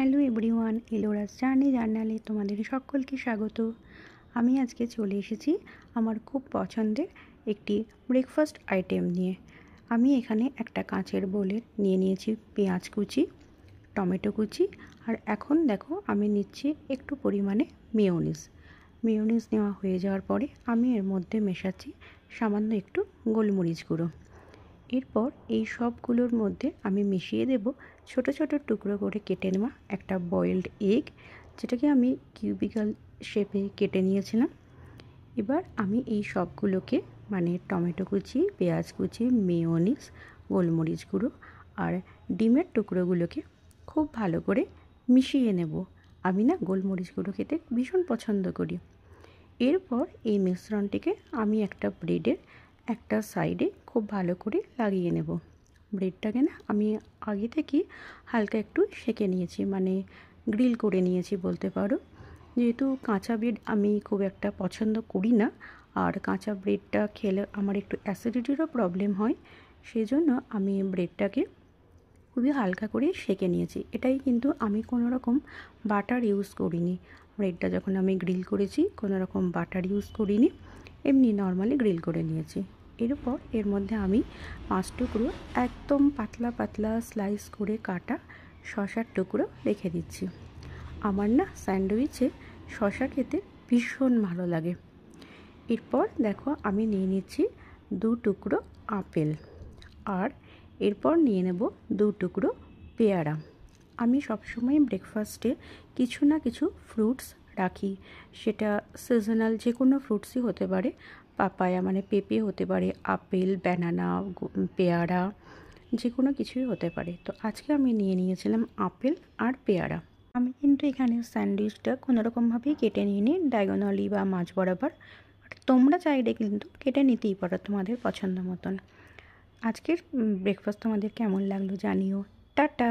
Hello everyone, এলোরাস journey জার্নালে তোমাদের সকলকে স্বাগত। আমি আজকে চলে এসেছি আমার খুব পছন্দের একটি ব্রেকফাস্ট আইটেম নিয়ে। আমি এখানে একটা কাঁচের বোলে নিয়ে নিয়েছি পেঁয়াজ কুচি, টমেটো কুচি, আর এখন দেখো আমি নিচ্ছি একটু পরিমাণে মেয়োনিজ নেওয়া হয়ে যাওয়ার পরে আমি এর মধ্যে মেশাচ্ছি সামান্য একটু গোলমরিচ গুঁড়ো। এরপর এই সবগুলোর মধ্যে আমি মিশিয়ে দেব ছোট ছোট টুকরো করে কেটে নেওয়া একটা বয়েলড এগ, যেটাকে আমি কিউবিক্যাল শেপে কেটে নিয়েছিলাম। এবার আমি এই সবগুলোকে মানে টমেটো কুচি, পেঁয়াজ কুচি, মেয়োনিজ, গোলমরিচ গুঁড়ো আর ডিমের টুকরোগুলোকে খুব ভালো করে মিশিয়ে নেব। আমি না গোলমরিচ গুঁড়ো খেতে ভীষণ পছন্দ করি। এরপর এই মিশ্রণটিকে আমি একটা ব্রেডের একটা সাইডে খুব ভালো করে লাগিয়ে নেব। ব্রেডটাকে না আমি আগে থেকেই হালকা একটু সেঁকে নিয়েছি, মানে গ্রিল করে নিয়েছি বলতে পারো। যেহেতু কাঁচা ব্রেড আমি খুব একটা পছন্দ করি না, আর কাঁচা ব্রেডটা খেলে আমার একটু অ্যাসিডিটিরও প্রবলেম হয়, সেই জন্য আমি ব্রেডটাকে খুবই হালকা করে সেঁকে নিয়েছি। এটাই কিন্তু আমি কোনো রকম বাটার ইউজ করিনি। ব্রেডটা যখন আমি গ্রিল করেছি কোনো রকম বাটার ইউজ করিনি, এমনি নর্মালি গ্রিল করে নিয়েছি। এরপর এর মধ্যে আমি 5 টুকরো একদম পাতলা পাতলা স্লাইস করে কাটা শসার টুকরো রেখে দিচ্ছি। আমার না স্যান্ডউইচে শসা খেতে ভীষণ ভালো লাগে। এরপর দেখো আমি নিয়ে নিচ্ছি 2 টুকরো আপেল, আর এরপর নিয়ে নেব 2 টুকরো পেয়ারা। আমি সবসময় ব্রেকফাস্টে কিছু না কিছু ফ্রুটস রাখি, সেটা সিজনাল যে কোনো ফ্রুটসই হতে পারে। পাপায়া মানে পেঁপে হতে পারে, আপেল, ব্যানানা, পেয়ারা, যে কোনো কিছুই হতে পারে। তো আজকে আমি নিয়ে নিয়েছিলাম আপেল আর পেয়ারা। আমি কিন্তু এখানে স্যান্ডউইচটা কোনোরকমভাবেই কেটে নিইনি, ডায়াগোনালি বা মাঝ বরাবর। তোমরা চাইলে কিন্তু কেটে নিতেই পারো তোমাদের পছন্দ মতন। আজকের ব্রেকফাস্ট তোমাদের কেমন লাগলো জানিও। টাটা।